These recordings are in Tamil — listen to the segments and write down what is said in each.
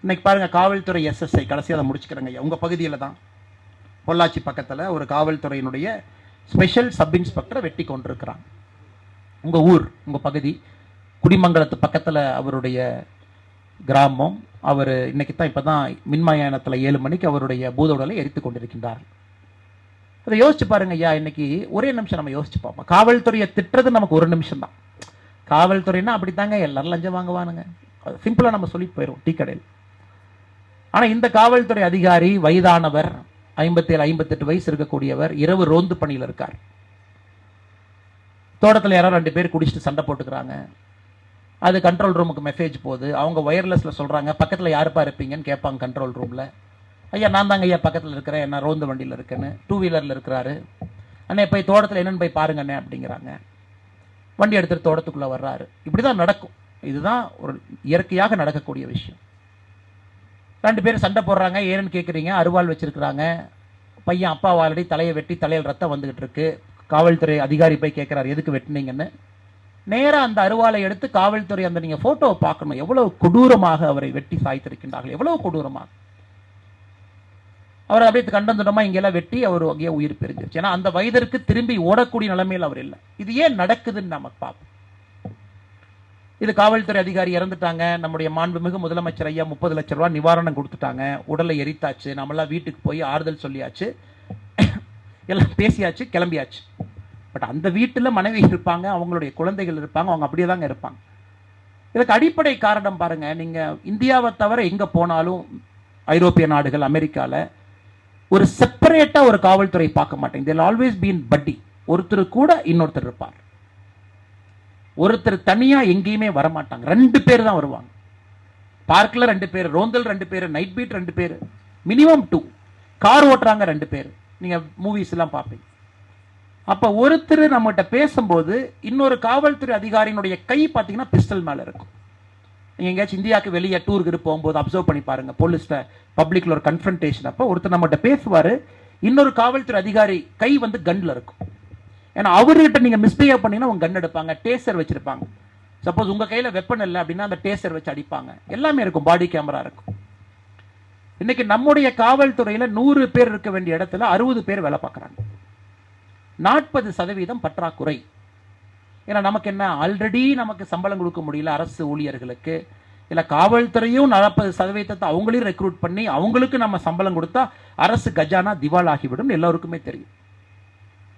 இன்னைக்கு பாருங்க, காவல்துறை எஸ்எஸ்ஐ, கடைசியாக அதை முடிச்சுக்கிறேங்க ஐயா, உங்கள் பகுதியில் தான் பொள்ளாச்சி பக்கத்தில் ஒரு காவல்துறையினுடைய ஸ்பெஷல் சப் இன்ஸ்பெக்டரை வெட்டி கொண்டிருக்கிறாங்க. உங்கள் ஊர், உங்கள் பகுதி குடிமங்கலத்து பக்கத்தில் அவருடைய கிராமம். அவர் இன்னைக்கு தான் இப்போ தான் மின்மயானத்தில் 7 மணிக்கு அவருடைய பூத உடலை எரித்து கொண்டிருக்கின்றார். அதை யோசிச்சு பாருங்க ஐயா. இன்னைக்கு ஒரே நிமிஷம் நம்ம யோசிச்சு பார்ப்போம். காவல்துறையை திட்டுறது நமக்கு ஒரு நிமிஷம் தான். காவல்துறைன்னா அப்படித்தாங்க, எல்லாரும் லஞ்சம் வாங்குவானுங்க, சிம்பிளா நம்ம சொல்லிட்டு போயிடும் டீ கடையில். ஆனா இந்த காவல்துறை அதிகாரி வயதானவர், 57 58 வயசு இருக்கக்கூடியவர், இரவு ரோந்து பணியில் இருக்கார். தோட்டத்தில் யாரோ 2 பேர் குடிச்சிட்டு சண்டை போட்டுக்கிறாங்க. அது கண்ட்ரோல் ரூமுக்கு மெசேஜ் போகுது. அவங்க ஒயர்லெஸ்ல சொல்றாங்க, பக்கத்தில் யாருப்பா இருப்பீங்கன்னு கேட்பாங்க கண்ட்ரோல் ரூம்ல. ஐயா நான் தாங்க ஐயா பக்கத்தில் இருக்கிறேன், என்ன ரோந்து வண்டியில் இருக்கேன்னு. 2 வீலரில் இருக்கிறாரு. அண்ணே போய் தோட்டத்தில் என்னன்னு போய் பாருங்கண்ணே அப்படிங்கிறாங்க. வண்டி எடுத்துட்டு தோட்டத்துக்குள்ள வர்றாரு. இப்படிதான் நடக்கும். இதுதான் ஒரு இயற்கையாக நடக்கக்கூடிய விஷயம். 2 பேரும் சண்டை போடுறாங்க. ஏன்னு கேட்குறீங்க? அருவாள் வச்சிருக்கிறாங்க. பையன் அப்பா ஆல்ரெடி தலையை வெட்டி தலையில் ரத்தம் வந்துகிட்டு இருக்கு. காவல்துறை அதிகாரி போய் கேட்கிறாரு, எதுக்கு வெட்டினீங்கன்னு. நேராக அந்த அருவாளை எடுத்து காவல்துறை அந்த நீங்க போட்டோவை பார்க்கணும், எவ்வளவு கொடூரமாக அவரை வெட்டி சாய்த்திருக்கின்றார்கள், எவ்வளவு கொடூரமாக. அவர் அப்படியே கண்டந்துடமா இங்கெல்லாம் வெட்டி அவர் அங்கேயே உயிர் பிரிஞ்சிருச்சு. ஏன்னா அந்த வயதிற்கு திரும்பி ஓடக்கூடிய நிலைமையில் அவர் இல்லை. இது ஏன் நடக்குதுன்னு நமக்கு பார்ப்போம். இது காவல்துறை அதிகாரி இறந்துட்டாங்க. நம்முடைய மாண்புமிகு முதலமைச்சர் ஐயா 30 லட்சம் ரூபாய் நிவாரணம் கொடுத்துட்டாங்க. உடலை எரித்தாச்சு. நம்மளாம் வீட்டுக்கு போய் ஆறுதல் சொல்லியாச்சு, எல்லாம் பேசியாச்சு, கிளம்பியாச்சு. பட் அந்த வீட்டில் மனைவி இருப்பாங்க, அவங்களுடைய குழந்தைகள் இருப்பாங்க, அவங்க அப்படியே தாங்க இருப்பாங்க. இதுக்கு அடிப்படை காரணம் பாருங்க, நீங்க இந்தியாவை தவிர எங்க போனாலும் ஐரோப்பிய நாடுகள், அமெரிக்கால ஒரு செப்பரேட்டா ஒரு காவல்துறை பார்க்க மாட்டேங்க. தேர் ஆல்வேஸ் பீன் பட்டி. ஒருத்தர் கூட இன்னொருத்தர் இருப்பார். ஒருத்தர் தனியா எங்கேயுமே வரமாட்டாங்க. 2 பேர் தான் வருவாங்க. பார்க்ல 2 பேர், ரோந்தல் 2 பேர், நைட் பீட் 2 பேர், மினிமம் 2. கார் ஓட்டுறாங்க 2 பேர். நீங்க மூவிஸ் எல்லாம் பார்ப்பீங்க. அப்ப ஒருத்தர் நம்மகிட்ட பேசும்போது இன்னொரு காவல்துறை அதிகாரியினுடைய கை பார்த்தீங்கன்னா பிஸ்டல் மேல இருக்கும். நீங்க எங்கேயாச்சும் இந்தியாவுக்கு வெளியே டூருக்கு போகும்போது அப்சர்வ் பண்ணி பாருங்க. போலீஸ்ல பப்ளிக்ல ஒரு கன்ஃபரன்டேஷன் அப்போ ஒருத்தர் நம்மகிட்ட பேசுவாரு, இன்னொரு காவல்துறை அதிகாரி கை வந்து கன்ல இருக்கும். ஏன்னா அவர்கிட்ட நீங்க மிஸ்பிஹேவ் பண்ணீங்கன்னா அவங்க கன் எடுப்பாங்க, டேசர் வச்சிருப்பாங்க. சப்போஸ் உங்க கையில வெப்பன் இல்லை அப்படின்னா அந்த டேசர் வச்சு அடிப்பாங்க. எல்லாமே இருக்கும், பாடி கேமரா இருக்கும். இன்னைக்கு நம்முடைய காவல்துறையில 100 பேர் இருக்க வேண்டிய இடத்துல 60 பேர் வேலை பார்க்கறாங்க. 40% பற்றாக்குறை. ஏன்னா நமக்கு என்ன, ஆல்ரெடி நமக்கு சம்பளம் கொடுக்க முடியல அரசு ஊழியர்களுக்கு. இல்ல காவல்துறையும் 40% அவங்களையும் ரெக்ரூட் பண்ணி அவங்களுக்கு நம்ம சம்பளம் கொடுத்தா அரசு கஜானா திவால் ஆகிவிடும், எல்லாருக்குமே தெரியும்.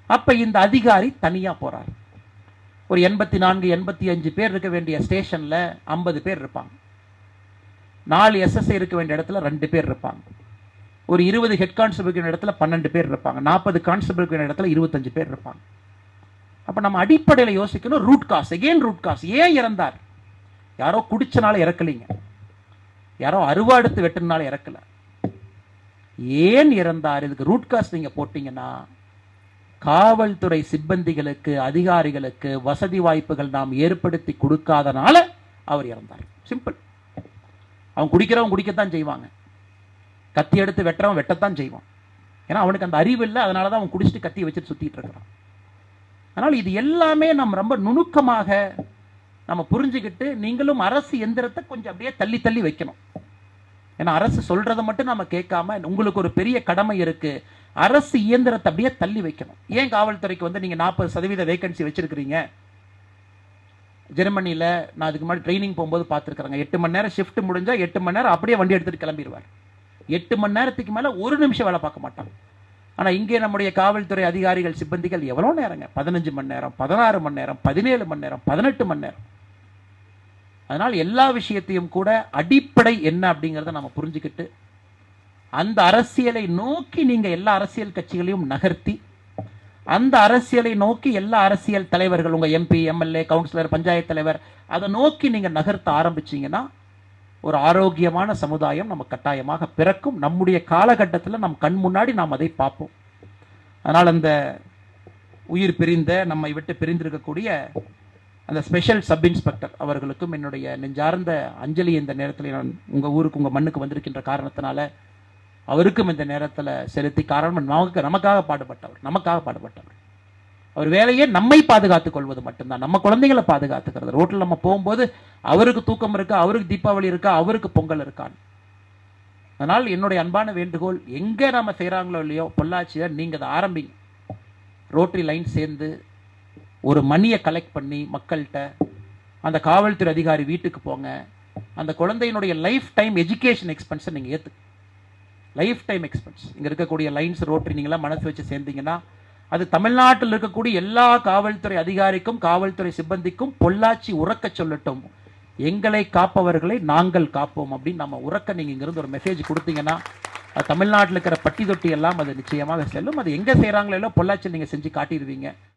அப்ப இந்த அதிகாரி தனியா போறார். ஒரு 84 85 பேர் இருக்க வேண்டிய ஸ்டேஷன்ல 50 பேர் இருப்பாங்க. 4 எஸ்எஸ்ஐ இருக்க வேண்டிய இடத்துல 2 பேர் இருப்பாங்க. ஒரு 20 ஹெட் கான்ஸ்டபிள் இடத்துல 12 பேர் இருப்பாங்க. 40 கான்ஸ்டபிள் இடத்துல 25 பேர் இருப்பாங்க. அப்ப நம்ம அடிப்படையில் யோசிக்கணும், root cause. Again root cause. ஏன் இறந்தார்? யாரோ குடிச்சனால இறக்கலைங்க, யாரோ அருவாடுத்து வெட்டினால இறக்கல. ஏன் இறந்தார்? இதுக்கு ரூட் காஸ் நீங்க போட்டீங்கன்னா காவல்துறை சிப்பந்திகளுக்கு, அதிகாரிகளுக்கு வசதி வாய்ப்புகள் நாம் ஏற்படுத்தி கொடுக்காதனால அவர் இறந்தார். சிம்பிள். அவன் குடிக்கிறவன் குடிக்கத்தான் செய்வாங்க, கத்தி எடுத்து வெட்டுறவன் வெட்டத்தான் செய்வான். ஏன்னா அவனுக்கு அந்த அறிவு இல்லை, அதனாலதான் அவன் குடிச்சிட்டு கத்தி வச்சுட்டு சுத்திட்டு இருக்கிறான். அதனால இது எல்லாமே நம்ம ரொம்ப நுணுக்கமாக நம்ம புரிஞ்சுக்கிட்டு, நீங்களும் அரசு எந்திரத்தை கொஞ்சம் அப்படியே தள்ளி தள்ளி வைக்கணும். ஏன்னா அரசு சொல்றதை மட்டும் நம்ம கேட்காம, உங்களுக்கு ஒரு பெரிய கடமை இருக்கு, அரசு இயந்திரத்தை அப்படியே தள்ளி வைக்கணும். ஏன் காவல்துறைக்கு வந்து நீங்க 40% வேகன்சி வச்சிருக்கிறீங்க? ஜெர்மனியில நான் அதுக்கு முன்னாடி ட்ரைனிங் போகும்போது பார்த்துருக்காங்க. 8 மணி நேரம் ஷிஃப்ட் முடிஞ்சா 8 மணி நேரம் அப்படியே வண்டி எடுத்துட்டு கிளம்பிடுவார். 8 மணி நேரத்துக்கு மேல ஒரு நிமிஷம் வேலை பார்க்க மாட்டாங்க. ஆனா இங்கே நம்முடைய காவல்துறை அதிகாரிகள் சிப்பந்திகள் எவ்வளவு நேரங்க? 15 மணி நேரம், 16 மணி நேரம், 17 மணி நேரம், 18 மணி நேரம். அதனால் எல்லா விஷயத்தையும் கூட அடிப்படை என்ன அப்படிங்கிறத நம்ம புரிஞ்சுக்கிட்டு, அந்த அரசியலை நோக்கி நீங்க எல்லா அரசியல் கட்சிகளையும் நகர்த்தி, அந்த அரசியலை நோக்கி எல்லா அரசியல் தலைவர்கள், உங்க எம்பி, எம்எல்ஏ, கவுன்சிலர், பஞ்சாயத்து தலைவர், அதை நோக்கி நீங்க நகர்த்த ஆரம்பிச்சீங்கன்னா ஒரு ஆரோக்கியமான சமுதாயம் நம்ம கட்டாயமாக பிறக்கும். நம்முடைய காலகட்டத்தில் நம் கண் முன்னாடி நாம் அதை பார்ப்போம். அதனால் அந்த உயிர் பிரிந்த, நம்மை விட்டு பிரிந்திருக்கக்கூடிய அந்த ஸ்பெஷல் சப் இன்ஸ்பெக்டர் அவர்களுக்கும் என்னுடைய நெஞ்சார்ந்த அஞ்சலி இந்த நேரத்தில் நான் உங்க ஊருக்கு, உங்க மண்ணுக்கு வந்திருக்கின்ற காரணத்தினால அவருக்கும் இந்த நேரத்தில் செலுத்தி, காரணம் நமக்காக பாடுபட்டவர். அவர் வேலையே நம்மை பாதுகாத்துக் கொள்வது மட்டும்தான், நம்ம குழந்தைகளை பாதுகாத்துக்கிறது. ரோட்டில் நம்ம போகும்போது அவருக்கு தூக்கம் இருக்கா, அவருக்கு தீபாவளி இருக்கா, அவருக்கு பொங்கல் இருக்கான்னு. அதனால் என்னுடைய அன்பான வேண்டுகோள், எங்க நம்ம செய்யறாங்களோ இல்லையோ பொள்ளாச்சியை நீங்க அதை ஆரம்பிங்க. ரோட்டரி லைன் சேர்ந்து ஒரு மணியை கலெக்ட் பண்ணி மக்கள்கிட்ட, அந்த காவல்துறை அதிகாரி வீட்டுக்கு போங்க, அந்த குழந்தையினுடைய லைஃப் டைம் எஜுகேஷன் எக்ஸ்பென்ஸை நீங்க ஏத்து. லைஃப் டைம் எக்ஸ்பென்ஸ் இங்க இருக்கக்கூடிய லைன்ஸ் ரோட்டரி நீங்களாம் மனசு வச்சு சேர்ந்தீங்கன்னா, அது தமிழ்நாட்டில் இருக்கக்கூடிய எல்லா காவல்துறை அதிகாரிக்கும் காவல்துறை சிப்பந்திக்கும் பொள்ளாச்சி உறக்க சொல்லட்டும், எங்களை காப்பவர்களை நாங்கள் காப்போம் அப்படின்னு நம்ம உறக்க நீங்க இங்கிருந்து ஒரு மெசேஜ் கொடுத்தீங்கன்னா, தமிழ்நாட்டில் இருக்கிற பட்டி தொட்டி எல்லாம் அது நிச்சயமாக செல்லும். அது எங்க செய்யறாங்களோ பொள்ளாச்சி நீங்க செஞ்சு காட்டிடுவீங்க.